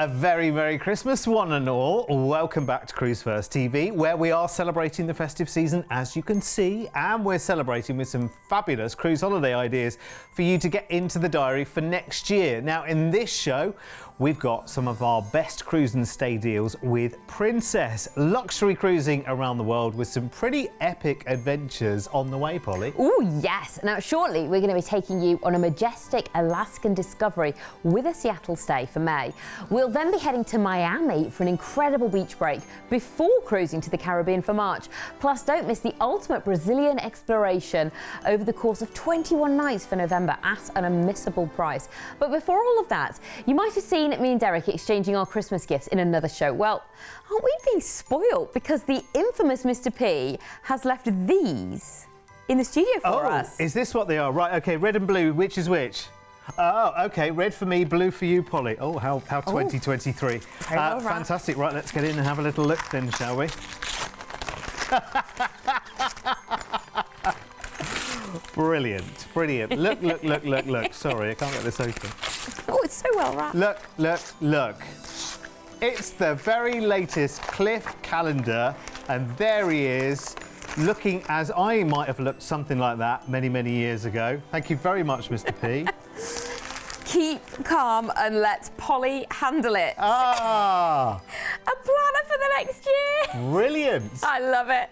A very Merry Christmas, one and all. Welcome back to Cruise1st TV, where we are celebrating the festive season, as you can see, and we're celebrating with some fabulous cruise holiday ideas for you to get into the diary for next year. Now, in this show, we've got some of our best cruise and stay deals with Princess. Luxury cruising around the world with some pretty epic adventures on the way, Polly. Oh, yes. Now, shortly, we're going to be taking you on a majestic Alaskan discovery with a Seattle stay for May. We'll then be heading to Miami for an incredible beach break before cruising to the Caribbean for March. Plus, don't miss the ultimate Brazilian exploration over the course of 21 nights for November at an unmissable price. But before all of that, you might have seen me and Derek exchanging our Christmas gifts in another show. Well, aren't we being spoiled? Because the infamous Mr. P has left these in the studio for us. Is this what they are? Right, okay, red and blue, which is which? Oh, okay, red for me, blue for you, Polly. Oh, how 2023. Fantastic. Right, let's get in and have a little look then, shall we? Brilliant, brilliant. Look. Sorry, I can't get this open. Oh, it's so well wrapped. Look. It's the very latest Cliff calendar, and there he is, looking as I might have looked something like that many years ago. Thank you very much, Mr. P. Keep calm and let Polly handle it. Ah! A planner for the next year. Brilliant. I love it.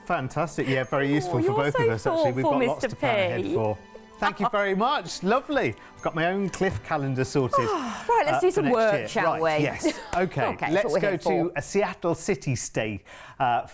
Fantastic. Yeah, very useful for both so of us, actually. We've got Mr. lots to plan ahead for. Thank you very much. Lovely. I've got my own Cliff calendar sorted. Right, let's do some work, shall we? Yes. Okay. Let's go to a Seattle city stay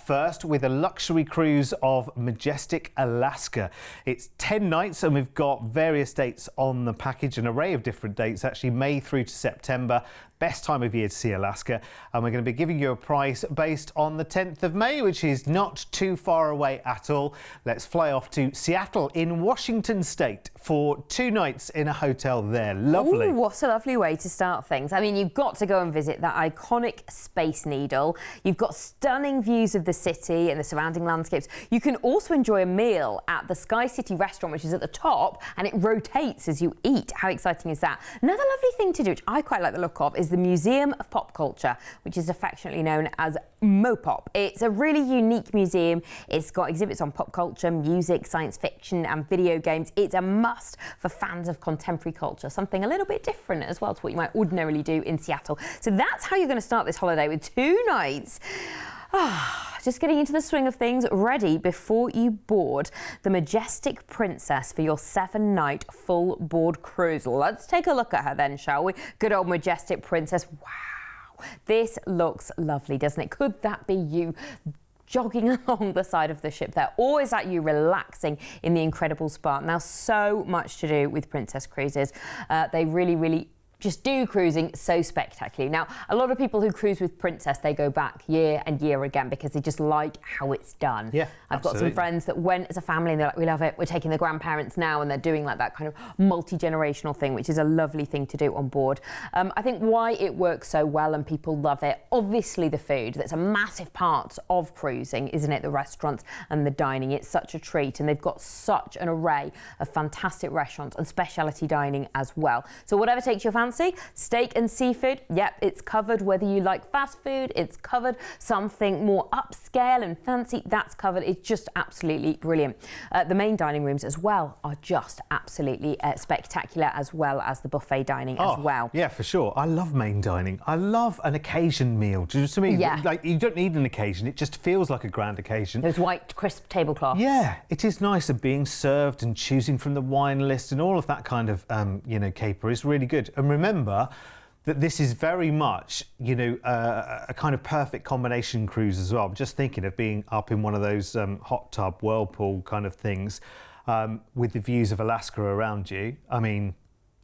first with a luxury cruise of majestic Alaska. It's 10 nights and we've got various dates on the package, an array of different dates, actually May through to September. Best time of year to see Alaska, and we're going to be giving you a price based on the 10th of May, which is not too far away at all. Let's fly off to Seattle in Washington State for 2 nights in a hotel there. Lovely. Ooh, what a lovely way to start things. I mean, you've got to go and visit that iconic Space Needle. You've got stunning views of the city and the surrounding landscapes. You can also enjoy a meal at the Sky City restaurant, which is at the top, and it rotates as you eat. How exciting is that? Another lovely thing to do, which I quite like the look of, is the Museum of Pop Culture, which is affectionately known as MoPop. It's a really unique museum. It's got exhibits on pop culture, music, science fiction and video games. It's a must for fans of contemporary culture, something a little bit different as well to what you might ordinarily do in Seattle. So that's how you're going to start this holiday, with 2 nights. Just getting into the swing of things, ready before you board the majestic Princess for your 7-night full board cruise. Let's take a look at her then, shall we? Good old majestic Princess. Wow, this looks lovely, doesn't it? Could that be you jogging along the side of the ship there, or is that you relaxing in the incredible spa? Now, so much to do with Princess Cruises. They really just do cruising so spectacularly. Now, a lot of people who cruise with Princess, they go back year and year again because they just like how it's done. Yeah, I've got some friends that went as a family and they're like, we love it. We're taking the grandparents now, and they're doing like that kind of multi-generational thing, which is a lovely thing to do on board. I think why it works so well and people love it, obviously the food. That's a massive part of cruising, isn't it? The restaurants and the dining. It's such a treat, and they've got such an array of fantastic restaurants and specialty dining as well. So whatever takes your fancy. Steak and seafood, yep, it's covered. Whether you like fast food, it's covered. Something more upscale and fancy, that's covered. It's just absolutely brilliant. The main dining rooms as well are just absolutely spectacular, as well as the buffet dining as well. Yeah, for sure. I love main dining. I love an occasion meal. Do you know what I mean? Yeah. Like, you don't need an occasion. It just feels like a grand occasion. Those white, crisp tablecloths. Yeah, it is nice, and being served and choosing from the wine list and all of that kind of, caper is really good. And remember that this is very much, a kind of perfect combination cruise as well. I'm just thinking of being up in one of those hot tub whirlpool kind of things with the views of Alaska around you. I mean,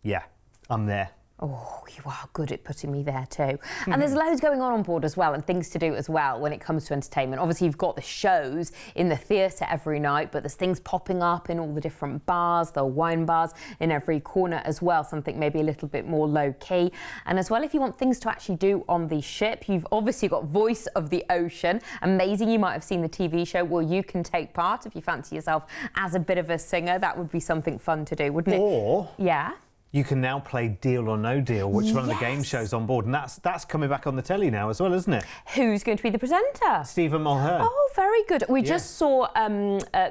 yeah, I'm there. Oh, you are good at putting me there too. And there's loads going on board as well, and things to do as well when it comes to entertainment. Obviously, you've got the shows in the theatre every night, but there's things popping up in all the different bars, the wine bars in every corner as well, something maybe a little bit more low-key. And as well, if you want things to actually do on the ship, you've obviously got Voice of the Ocean. Amazing. You might have seen the TV show. Well, you can take part if you fancy yourself as a bit of a singer. That would be something fun to do, wouldn't it? Or... yeah. You can now play Deal or No Deal, which is one of the game shows on board, and that's coming back on the telly now as well, isn't it? Who's going to be the presenter? Stephen Mulhern. Oh, very good. We just saw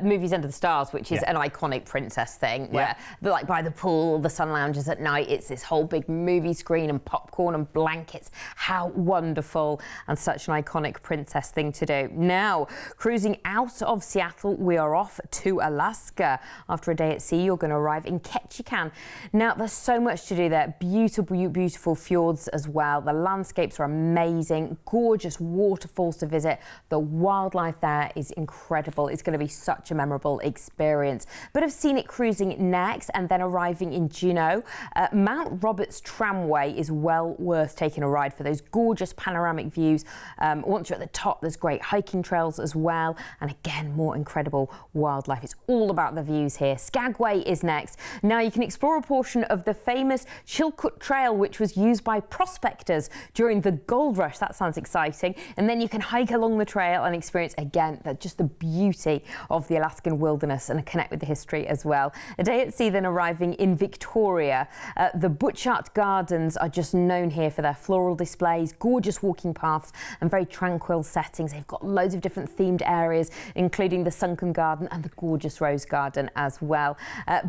movies Under the Stars, which is an iconic princess thing, where like by the pool, the sun lounges at night, it's this whole big movie screen and popcorn and blankets. How wonderful, and such an iconic princess thing to do. Now, cruising out of Seattle, we are off to Alaska. After a day at sea, you're going to arrive in Ketchikan. Now, there's so much to do there. Beautiful, beautiful fjords as well. The landscapes are amazing. Gorgeous waterfalls to visit. The wildlife there is incredible. It's going to be such a memorable experience. Bit of scenic cruising next, and then arriving in Juneau. Mount Roberts Tramway is well worth taking a ride for those gorgeous panoramic views. Once you're at the top, there's great hiking trails as well. And again, more incredible wildlife. It's all about the views here. Skagway is next. Now you can explore a portion of the famous Chilkoot Trail, which was used by prospectors during the gold rush. That sounds exciting. And then you can hike along the trail and experience again just the beauty of the Alaskan wilderness and connect with the history as well. A day at sea, then arriving in Victoria. The Butchart Gardens are just known here for their floral displays, gorgeous walking paths and very tranquil settings. They've got loads of different themed areas, including the Sunken Garden and the gorgeous Rose Garden as well.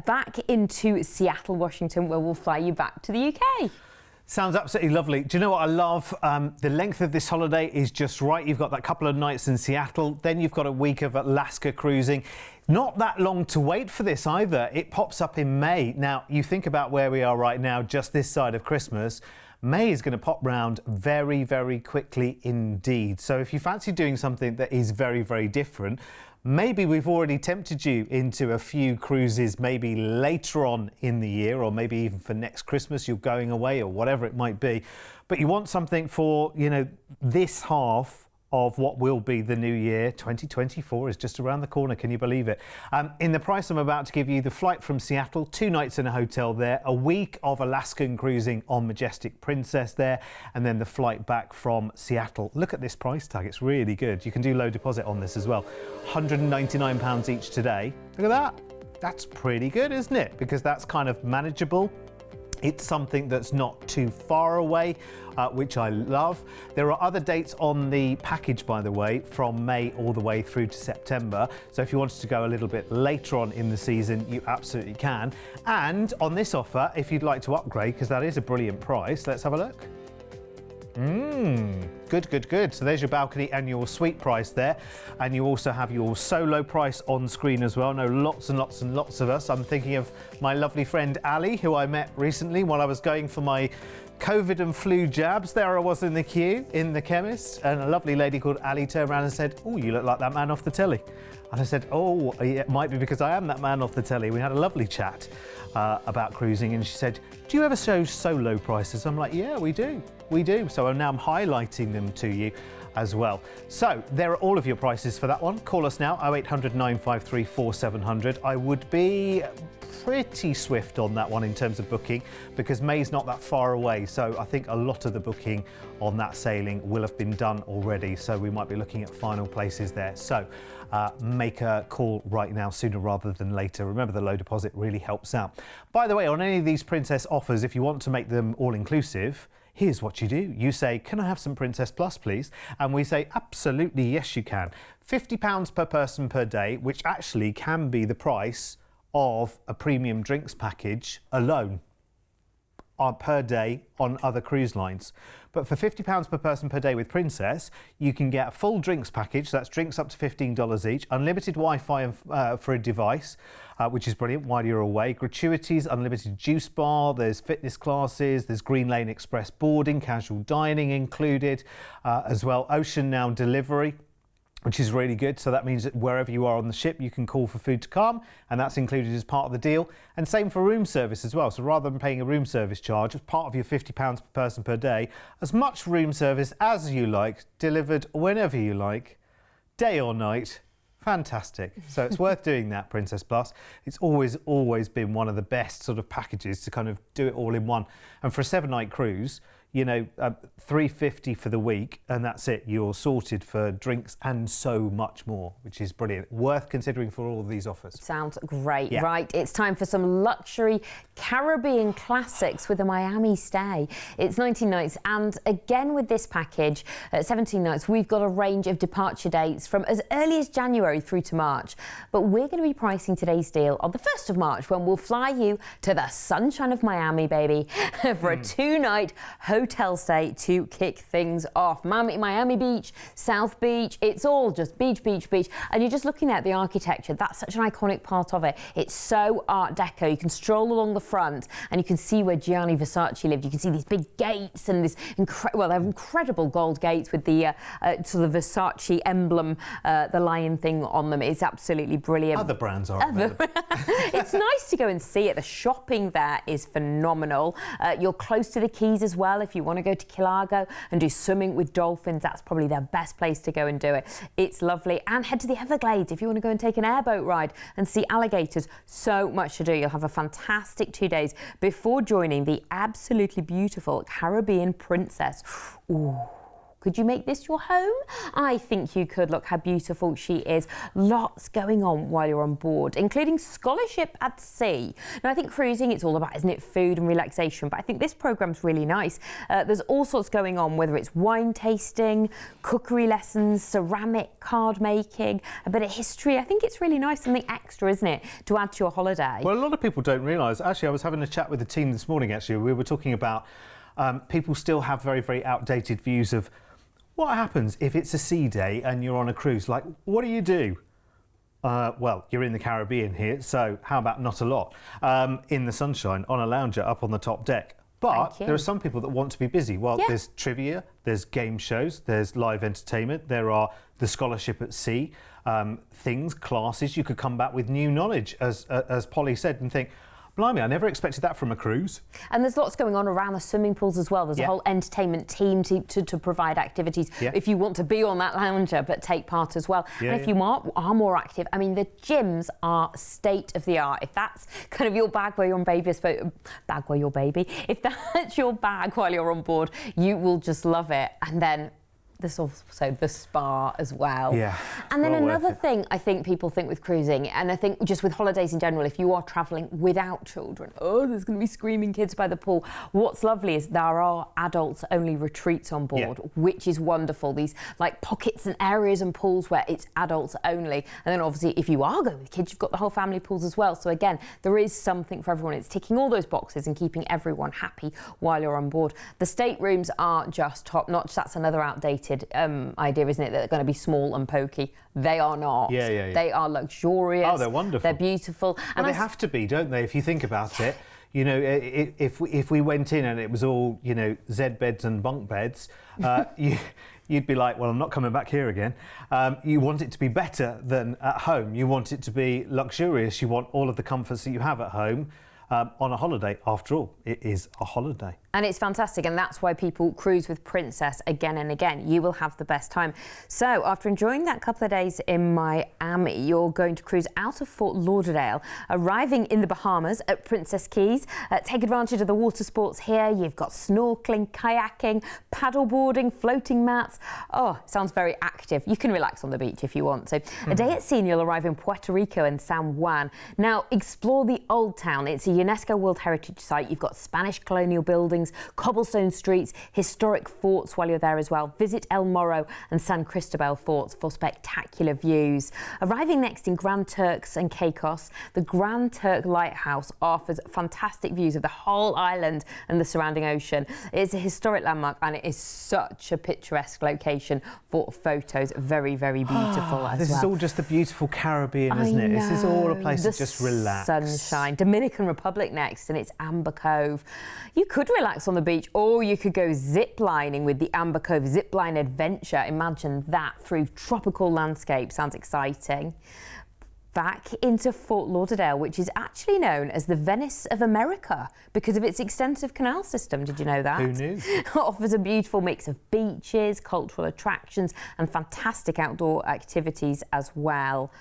Back into Seattle, Washington, where we'll fly you back to the UK. Sounds absolutely lovely. Do you know what I love? The length of this holiday is just right. You've got that couple of nights in Seattle, then you've got a week of Alaska cruising. Not that long to wait for this either. It pops up in May. Now, you think about where we are right now, just this side of Christmas. May is going to pop round very, very quickly indeed. So if you fancy doing something that is very, very different, maybe we've already tempted you into a few cruises maybe later on in the year, or maybe even for next Christmas you're going away or whatever it might be. But you want something for, you know, this half of what will be the new year. 2024 is just around the corner, can you believe it? In the price I'm about to give you, the flight from Seattle, 2 nights in a hotel there, a week of Alaskan cruising on Majestic Princess there, and then the flight back from Seattle. Look at this price tag, it's really good. You can do low deposit on this as well. £199 each today. Look at that. That's pretty good, isn't it? Because that's kind of manageable. It's something that's not too far away, which I love. There are other dates on the package, by the way, from May all the way through to September. So if you wanted to go a little bit later on in the season, you absolutely can. And on this offer, if you'd like to upgrade, because that is a brilliant price, let's have a look. Good, good, good. So there's your balcony and your suite price there. And you also have your solo price on screen as well. I know lots and lots and lots of us. I'm thinking of my lovely friend Ali, who I met recently while I was going for my COVID and flu jabs. There I was in the queue in the chemist, and a lovely lady called Ali turned around and said, "Oh, you look like that man off the telly." And I said, "Oh, it might be because I am that man off the telly." We had a lovely chat about cruising, and she said, "Do you ever show solo prices?" I'm like, "Yeah, we do. We do." So now I'm highlighting them to you as well. So there are all of your prices for that one. Call us now, 0800 953 4700. I would be pretty swift on that one in terms of booking, because May's not that far away. So I think a lot of the booking on that sailing will have been done already. So we might be looking at final places there. So make a call right now, sooner rather than later. Remember, the low deposit really helps out. By the way, on any of these Princess offers, if you want to make them all-inclusive, here's what you do. You say, "Can I have some Princess Plus, please?" And we say, absolutely, yes, you can. £50 per person per day, which actually can be the price of a premium drinks package alone per day on other cruise lines. But for £50 per person per day with Princess, you can get a full drinks package. That's drinks up to $15 each, unlimited Wi-Fi for a device, which is brilliant while you're away. Gratuities, unlimited juice bar, there's fitness classes, there's Green Lane Express boarding, casual dining included, as well. Ocean Now delivery, which is really good. So that means that wherever you are on the ship, you can call for food to come, and that's included as part of the deal. And same for room service as well. So rather than paying a room service charge, as part of your £50 per person per day, as much room service as you like, delivered whenever you like, day or night. Fantastic. So it's worth doing that, Princess Plus. It's always been one of the best sort of packages to kind of do it all in one. And for a 7-night cruise, you know, $350 for the week, and that's it. You're sorted for drinks and so much more, which is brilliant. Worth considering for all of these offers. Sounds great. Yeah. Right, it's time for some luxury Caribbean classics with a Miami stay. It's 19 nights, and again with this package, 17 nights, we've got a range of departure dates from as early as January through to March. But we're going to be pricing today's deal on the 1st of March, when we'll fly you to the sunshine of Miami, baby, for a 2-night hotel stay to kick things off. Miami Beach, South Beach, it's all just beach, beach, beach. And you're just looking at the architecture. That's such an iconic part of it. It's so Art Deco. You can stroll along the front and you can see where Gianni Versace lived. You can see these big gates and this they're incredible gold gates with the sort of Versace emblem, the lion thing on them. It's absolutely brilliant. Other brands are available. It's nice to go and see it. The shopping there is phenomenal. You're close to the Keys as well. If you want to go to Kilago and do swimming with dolphins, that's probably the best place to go and do it. It's lovely. And head to the Everglades if you want to go and take an airboat ride and see alligators. So much to do. You'll have a fantastic 2 days before joining the absolutely beautiful Caribbean Princess. Ooh. Could you make this your home? I think you could. Look how beautiful she is. Lots going on while you're on board, including scholarship at sea. Now, I think cruising, it's all about, isn't it, food and relaxation, but I think this programme's really nice. There's all sorts going on, whether it's wine tasting, cookery lessons, ceramic card making, a bit of history. I think it's really nice, something extra, isn't it, to add to your holiday. Well, a lot of people don't realise. Actually, I was having a chat with the team this morning, actually. We were talking about people still have very, very outdated views of what happens if it's a sea day and you're on a cruise. Like, what do? Well, you're in the Caribbean here, so how about not a lot? In the sunshine, on a lounger, up on the top deck. But there are some people that want to be busy. Well, there's trivia, there's game shows, there's live entertainment, there are the scholarship at sea, things, classes. You could come back with new knowledge, as Polly said, and think, blimey, I never expected that from a cruise. And there's lots going on around the swimming pools as well. There's a whole entertainment team to provide activities if you want to be on that lounger but take part as well. And if you are more active, I mean, the gyms are state of the art. If that's kind of your bag while you're on if that's your bag while you're on board, you will just love it. And then there's also the spa as well. Yeah. And then another thing I think people think with cruising, and I think just with holidays in general, if you are travelling without children, there's going to be screaming kids by the pool. What's lovely is there are adults-only retreats on board, which is wonderful. These like pockets and areas and pools where it's adults only. And then obviously if you are going with kids, you've got the whole family pools as well. So again, there is something for everyone. It's ticking all those boxes and keeping everyone happy while you're on board. The staterooms are just top-notch. That's another outdated idea, isn't it, that they're going to be small and pokey. They are not. Yeah. They are luxurious. Oh, they're wonderful. They're beautiful. And they have to be, don't they, if you think about it. You know, if we went in and it was all, you know, Z beds and bunk beds, you'd be like, well, I'm not coming back here again. You want it to be better than at home. You want it to be luxurious. You want all of the comforts that you have at home on a holiday. After all, it is a holiday. And it's fantastic, and that's why people cruise with Princess again and again. You will have the best time. So after enjoying that couple of days in Miami, you're going to cruise out of Fort Lauderdale, arriving in the Bahamas at Princess Keys. Take advantage of the water sports here. You've got snorkeling, kayaking, paddleboarding, floating mats. Oh, sounds very active. You can relax on the beach if you want to. A day at sea and you'll arrive in Puerto Rico and San Juan. Now, explore the Old Town. It's a UNESCO World Heritage Site. You've got Spanish colonial buildings, cobblestone streets, historic forts while you're there as well. Visit El Morro and San Cristobal forts for spectacular views. Arriving next in Grand Turks and Caicos, the Grand Turk Lighthouse offers fantastic views of the whole island and the surrounding ocean. It's a historic landmark and it is such a picturesque location for photos. Very, very beautiful as well. This is all just the beautiful Caribbean, isn't it? This is all a place to just relax. Sunshine. Dominican Republic next, and it's Amber Cove. You could relax on the beach, or you could go zip lining with the Amber Cove Zipline Adventure. Imagine that through tropical landscape. Sounds exciting. Back into Fort Lauderdale, which is actually known as the Venice of America because of its extensive canal system. Did you know that? Who knew? It offers a beautiful mix of beaches, cultural attractions and fantastic outdoor activities as well.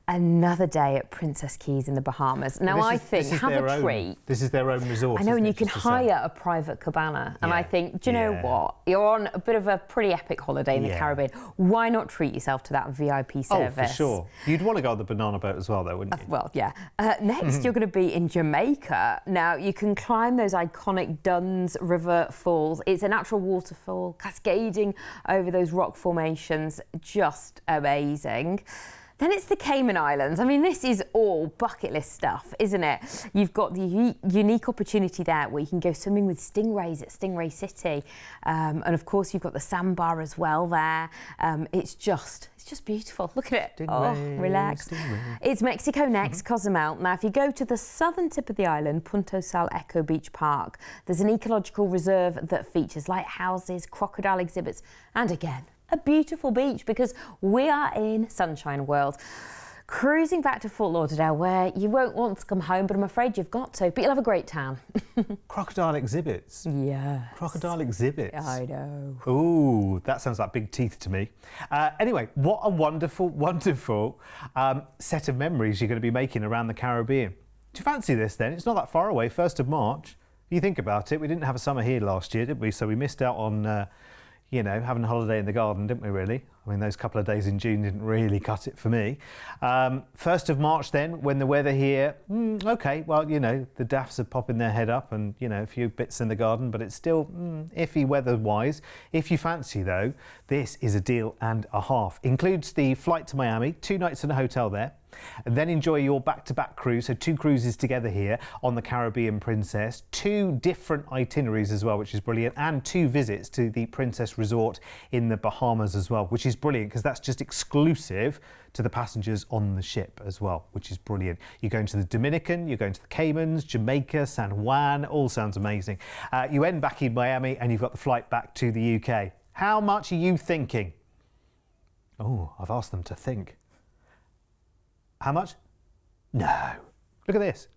Another day at Princess Keys in the Bahamas. Now, I think, have a treat. This is their own resort. I know, and you can hire a private cabana. And I think, do you know what? You're on a bit of a pretty epic holiday in the Caribbean. Why not treat yourself to that VIP service? Oh, for sure. You'd want to go on the banana boat as well, though, wouldn't you? Well, yeah. Next, you're going to be in Jamaica. Now, you can climb those iconic Dunn's River Falls. It's a natural waterfall cascading over those rock formations. Just amazing. Then it's the Cayman Islands. I mean, this is all bucket list stuff, isn't it? You've got the unique opportunity there where you can go swimming with stingrays at Stingray City. And of course, you've got the sandbar as well there. It's just beautiful. Look at it. Stingray, relax. Stingray. It's Mexico next, Cozumel. Now, if you go to the southern tip of the island, Punta Sal Eco Beach Park, there's an ecological reserve that features lighthouses, crocodile exhibits, and again, a beautiful beach, because we are in Sunshine World. Cruising back to Fort Lauderdale, where you won't want to come home, but I'm afraid you've got to. But you'll have a great time. Crocodile exhibits? Yes. Crocodile exhibits? I know. Ooh, that sounds like big teeth to me. Anyway, what a wonderful, wonderful set of memories you're going to be making around the Caribbean. Do you fancy this then? It's not that far away, 1st of March. If you think about it, we didn't have a summer here last year, did we? So we missed out on... you know, having a holiday in the garden, didn't we, really? I mean, those couple of days in June didn't really cut it for me. 1st of March then, when the weather here, OK, well, you know, the daffs are popping their head up and, you know, a few bits in the garden, but it's still iffy weather-wise. If you fancy, though, this is a deal and a half. Includes the flight to Miami, 2 nights in a hotel there. And then enjoy your back-to-back cruise, so 2 cruises together here on the Caribbean Princess, 2 different itineraries as well, which is brilliant, and 2 visits to the Princess Resort in the Bahamas as well, which is brilliant because that's just exclusive to the passengers on the ship as well, which is brilliant. You're going to the Dominican, you're going to the Caymans, Jamaica, San Juan, all sounds amazing. You end back in Miami and you've got the flight back to the UK. How much are you thinking? Oh, I've asked them to think. How much? No. Look at this.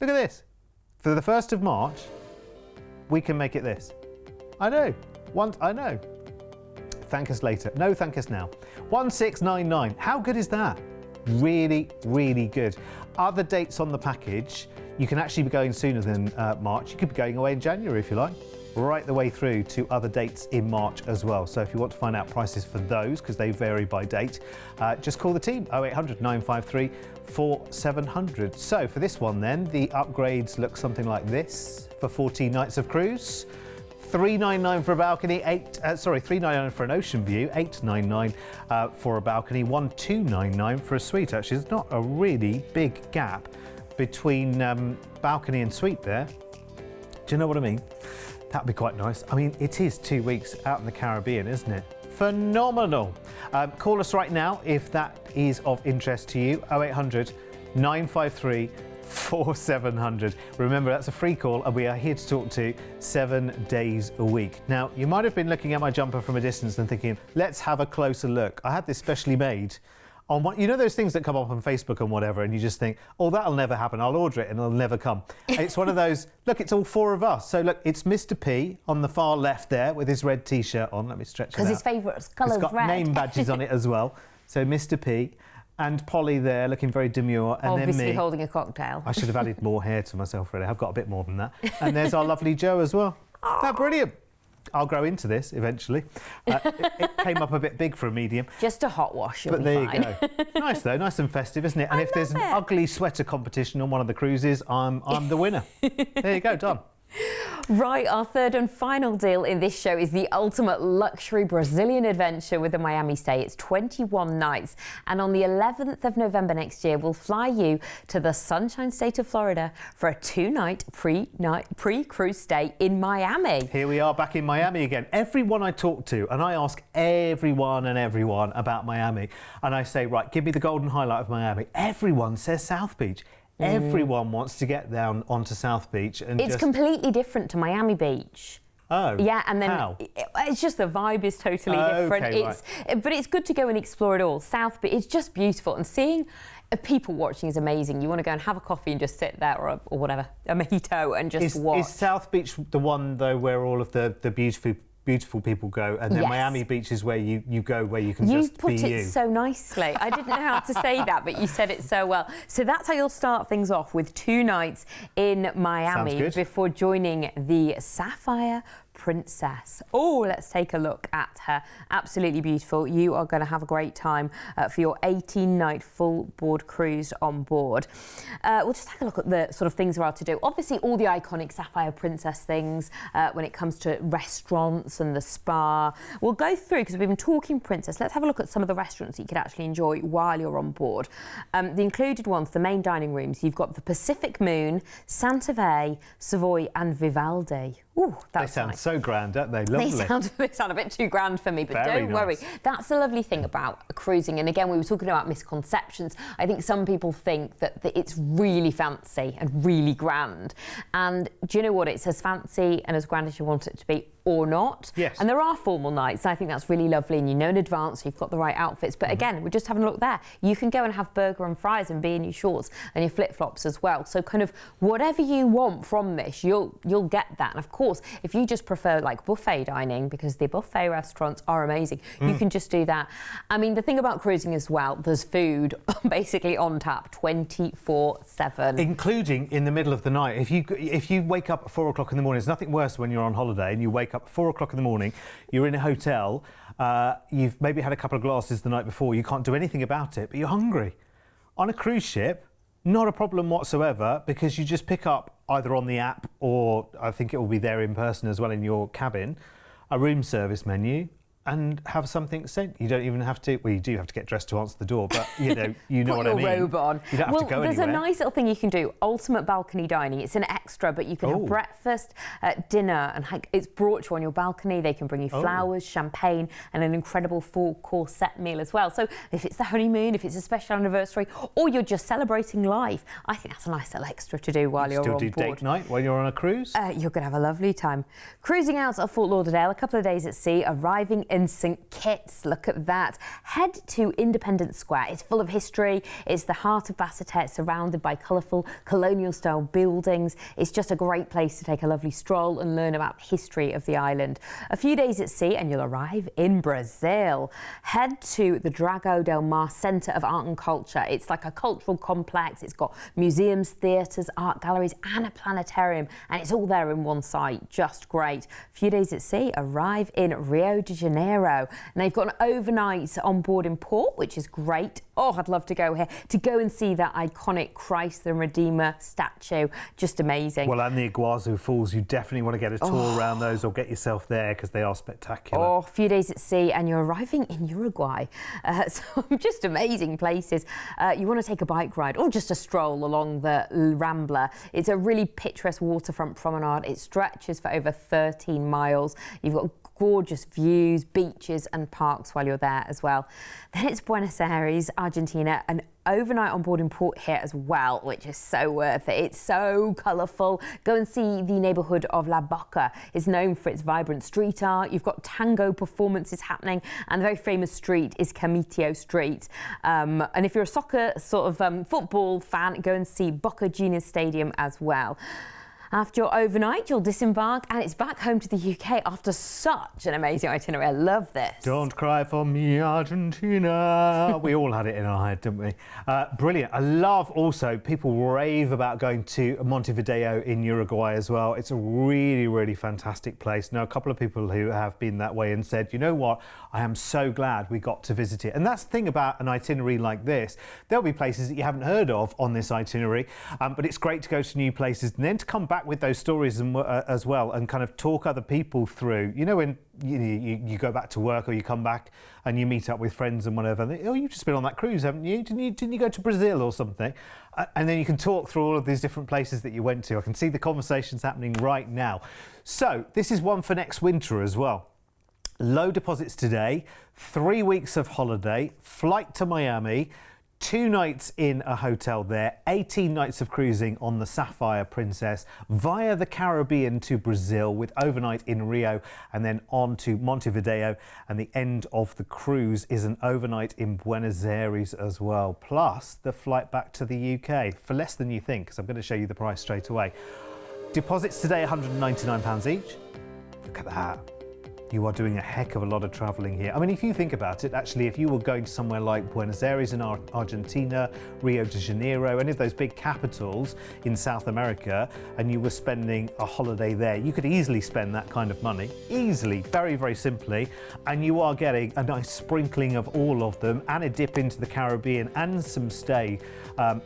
Look at this. For the 1st of March, we can make it this. I know. I know. Thank us later. No, thank us now. 1699. How good is that? Really, really good. Other dates on the package, you can actually be going sooner than March. You could be going away in January if you like. Right the way through to other dates in March as well. So if you want to find out prices for those, because they vary by date, just call the team 0800 953 4700. So for this one then, the upgrades look something like this for 14 nights of cruise. $399 for a balcony, $399 for an ocean view, $899 for a balcony, $1,299 for a suite. Actually, there's not a really big gap between balcony and suite there. Do you know what I mean? That'd be quite nice. I mean, it is 2 weeks out in the Caribbean, isn't it? Phenomenal. Call us right now if that is of interest to you. 0800 953 4700. Remember, that's a free call and we are here to talk to 7 days a week. Now, you might have been looking at my jumper from a distance and thinking, let's have a closer look. I had this specially made on one, you know those things that come up on Facebook and whatever, and you just think, oh, that'll never happen. I'll order it and it'll never come. It's one of those, look, it's all 4 of us. So look, it's Mr. P on the far left there with his red T-shirt on. Let me stretch it out. Because his favourite colour is red. It's got name badges on it as well. So Mr. P and Polly there looking very demure. And obviously then me holding a cocktail. I should have added more hair to myself, really. I've got a bit more than that. And there's our lovely Joe as well. That's brilliant. I'll grow into this eventually. It came up a bit big for a medium. Just a hot wash, you'll but be there fine. You go. Nice though, nice and festive, isn't it? And if there's an ugly sweater competition on one of the cruises, I'm the winner. There you go, done. Right, our third and final deal in this show is the ultimate luxury Brazilian adventure with a Miami stay. It's 21 nights, and on the 11th of November next year, we'll fly you to the Sunshine State of Florida for a 2-night pre-cruise stay in Miami. Here we are back in Miami again. Everyone I talk to, and I ask everyone about Miami, and I say, right, give me the golden highlight of Miami. Everyone says South Beach. Everyone wants to get down onto South Beach. And it's completely different to Miami Beach. Oh, yeah, and then how? It's just the vibe is totally different. Okay, but it's good to go and explore it all. South Beach, it's just beautiful, and seeing people watching is amazing. You want to go and have a coffee and just sit there, or whatever, a mojito, and just watch. Is South Beach the one though where all of the beautiful people go, and then Miami Beach is where you go, where you can just be you. You put it so nicely. I didn't know how to say that, but you said it so well. So that's how you'll start things off, with 2 nights in Miami before joining the Sapphire Princess. Oh, let's take a look at her. Absolutely beautiful. You are going to have a great time for your 18-night full board cruise on board. We'll just take a look at the sort of things there are to do. Obviously, all the iconic Sapphire Princess things when it comes to restaurants and the spa. We'll go through, because we've been talking Princess. Let's have a look at some of the restaurants that you could actually enjoy while you're on board. The included ones, the main dining rooms, you've got the Pacific Moon, Santa Fe, Savoy and Vivaldi. Ooh, they sound so grand, don't they? Lovely. They sound a bit too grand for me, but Very don't worry. That's the lovely thing about cruising. And again, we were talking about misconceptions. I think some people think that it's really fancy and really grand. And do you know what? It's as fancy and as grand as you want it to be, or not. Yes. And there are formal nights. I think that's really lovely, and you know in advance you've got the right outfits. But again, we're just having a look there. You can go and have burger and fries and be in your shorts and your flip-flops as well. So kind of whatever you want from this, you'll get that. And of course, if you just prefer like buffet dining, because the buffet restaurants are amazing, you can just do that. I mean, the thing about cruising as well, there's food basically on tap 24/7. Including in the middle of the night. If you wake up at 4 o'clock in the morning, there's nothing worse when you're on holiday and you wake up at 4 o'clock in the morning, you're in a hotel, you've maybe had a couple of glasses the night before, you can't do anything about it, but you're hungry. On a cruise ship, not a problem whatsoever, because you just pick up either on the app, or I think it will be there in person as well in your cabin, a room service menu, and have something sent. You don't even have to, well, you do have to get dressed to answer the door, but you know what I mean. Put your robe on. You don't have to go there's anywhere. a nice little thing you can do, ultimate balcony dining. It's an extra, but you can have breakfast, dinner, and it's brought to you on your balcony. They can bring you flowers, champagne, and an incredible 4-course set meal as well. So if it's the honeymoon, if it's a special anniversary, or you're just celebrating life, I think that's a nice little extra to do while you're on board. Still do date night when you're on a cruise? You're going to have a lovely time. Cruising out of Fort Lauderdale, a couple of days at sea, arriving in St Kitts. Look at that. Head to Independence Square. It's full of history. It's the heart of Basseterre, surrounded by colourful colonial-style buildings. It's just a great place to take a lovely stroll and learn about the history of the island. A few days at sea and you'll arrive in Brazil. Head to the Drago del Mar Centre of Art and Culture. It's like a cultural complex. It's got museums, theatres, art galleries and a planetarium, and it's all there in one site. Just great. A few days at sea, arrive in Rio de Janeiro. Now you've got an overnight on board in port, which is great. Oh, I'd love to go here to go and see that iconic Christ the Redeemer statue. Just amazing. Well, and the Iguazu Falls, you definitely want to get a tour around those, or get yourself there, because they are spectacular. Oh, a few days at sea and you're arriving in Uruguay. So just amazing places. You want to take a bike ride or just a stroll along the Rambla. It's a really picturesque waterfront promenade. It stretches for over 13 miles. You've got gorgeous views, beaches and parks while you're there as well. Then it's Buenos Aires, Argentina, an overnight on board in port here as well, which is so worth it. It's so colourful. Go and see the neighbourhood of La Boca. It's known for its vibrant street art. You've got tango performances happening, and the very famous street is Camitio Street. And if you're a soccer sort of football fan, go and see Boca Juniors Stadium as well. After your overnight, you'll disembark and it's back home to the UK after such an amazing itinerary. I love this. Don't cry for me, Argentina. We all had it in our head, didn't we? Brilliant. I love also, people rave about going to Montevideo in Uruguay as well. It's a really, really fantastic place. Now, a couple of people who have been that way and said, you know what, I am so glad we got to visit it. And that's the thing about an itinerary like this. There'll be places that you haven't heard of on this itinerary, but it's great to go to new places and then to come back with those stories as well, and kind of talk other people through. You know, when you go back to work or you come back and you meet up with friends and whatever, and they, oh, you've just been on that cruise, haven't you? Didn't you go to Brazil or something? And then you can talk through all of these different places that you went to. I can see the conversations happening right now. So this is one for next winter as well. Low deposits today, 3 weeks of holiday, flight to Miami, 2 nights in a hotel there, 18 nights of cruising on the Sapphire Princess via the Caribbean to Brazil, with overnight in Rio and then on to Montevideo, and the end of the cruise is an overnight in Buenos Aires as well, plus the flight back to the UK for less than you think, because I'm going to show you the price straight away. Deposits today £199 each. Look at that. you are doing a heck of a lot of traveling here. I mean, if you think about it, actually, if you were going to somewhere like Buenos Aires in Argentina, Rio de Janeiro, any of those big capitals in South America, and you were spending a holiday there, you could easily spend that kind of money, easily, very, very simply, and you are getting a nice sprinkling of all of them, and a dip into the Caribbean, and some stay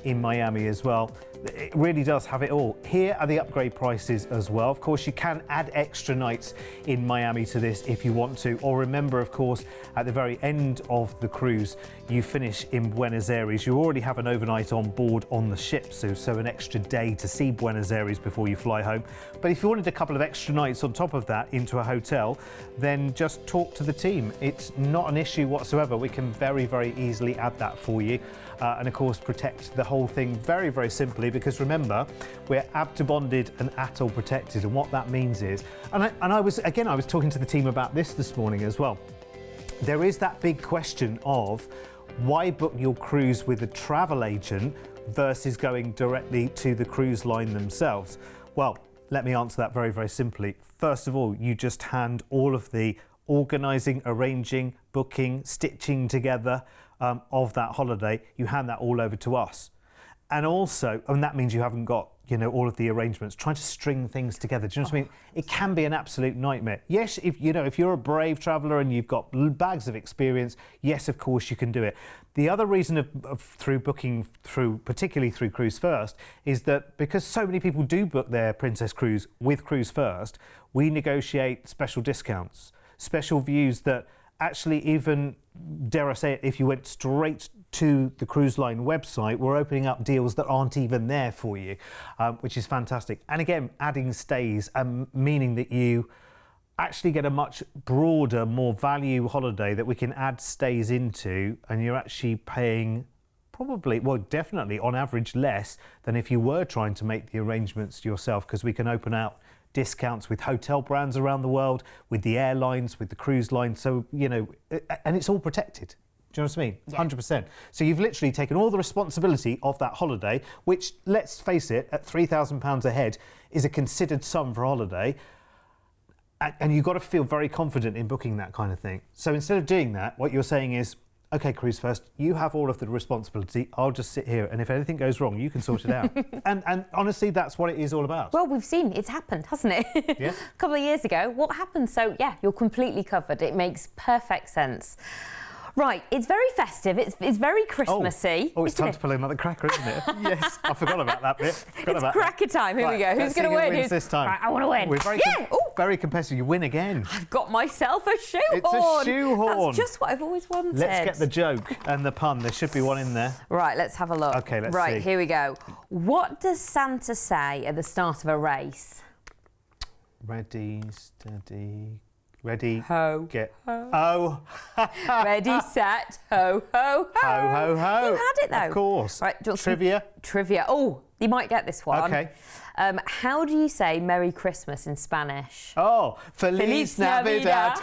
in Miami as well. It really does have it all. Here are the upgrade prices as well. Of course, you can add extra nights in Miami to this if you want to. Or remember, of course, at the very end of the cruise, you finish in Buenos Aires. You already have an overnight on board on the ship, so an extra day to see Buenos Aires before you fly home. But if you wanted a couple of extra nights on top of that into a hotel, then just talk to the team. It's not an issue whatsoever. We can very, very easily add that for you. And of course, protect the whole thing very, very simply, because remember, we're ABTA bonded and ATOL protected. And what that means is, I was talking to the team about this morning as well. There is that big question of why book your cruise with a travel agent versus going directly to the cruise line themselves. Well, let me answer that very, very simply. First of all, you just hand all of the organising, arranging, booking, stitching together of that holiday, you hand that all over to us. And also, and that means you haven't got, all of the arrangements, trying to string things together. Do you know what I mean? It can be an absolute nightmare. Yes, if you're a brave traveller and you've got bags of experience, yes, of course you can do it. The other reason through booking particularly through Cruise1st, is that because so many people do book their Princess Cruise with Cruise1st, we negotiate special discounts, special views that actually even, dare I say it, if you went straight to the cruise line website, we're opening up deals that aren't even there for you, which is fantastic. And again, adding stays, meaning that you actually get a much broader, more value holiday that we can add stays into, and you're actually paying probably, well, definitely on average less than if you were trying to make the arrangements yourself, because we can open out discounts with hotel brands around the world, with the airlines, with the cruise lines. So, and it's all protected. Do you know what I mean? Yeah. 100%. So you've literally taken all the responsibility of that holiday, which, let's face it, at £3,000 a head is a considered sum for a holiday. And you've got to feel very confident in booking that kind of thing. So instead of doing that, what you're saying is, OK, Cruise1st, you have all of the responsibility. I'll just sit here, and if anything goes wrong, you can sort it out. and honestly, that's what it is all about. Well, we've seen it's happened, hasn't it? Yeah. A couple of years ago, what happened? So, yeah, you're completely covered. It makes perfect sense. Right, it's very festive, it's very Christmassy. Oh, it's time to pull in another cracker, isn't it? Yes, I forgot about that bit. It's cracker time, here we go. Who's going to win? Wins this time? Right, I want to win. We're very competitive, you win again. I've got myself a shoehorn. It's a shoehorn. That's just what I've always wanted. Let's get the joke and the pun, there should be one in there. Right, let's have a look. OK, let's see. Right, here we go. What does Santa say at the start of a race? Ready, steady... Ready, ho, get, ho. Oh. Ready, set, ho, ho, ho. Ho, ho, ho. You had it, though. Of course. Right, Trivia. Trivia. Oh, you might get this one. OK. How do you say Merry Christmas in Spanish? Oh, Feliz Navidad.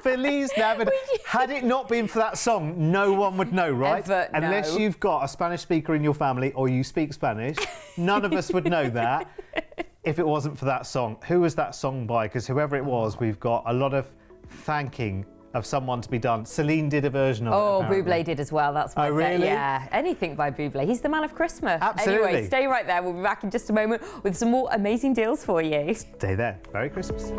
Feliz Navidad. Had it not been for that song, no one would know, right? Ever, Unless you've got a Spanish speaker in your family or you speak Spanish, none of us would know that if it wasn't for that song. Who was that song by? Because whoever it was, we've got a lot of thanking of someone to be done. Celine did a version of it. Oh, Bublé did as well. That's my favorite. Really? Yeah, anything by Bublé. He's the man of Christmas. Absolutely. Anyway, stay right there. We'll be back in just a moment with some more amazing deals for you. Stay there. Merry Christmas.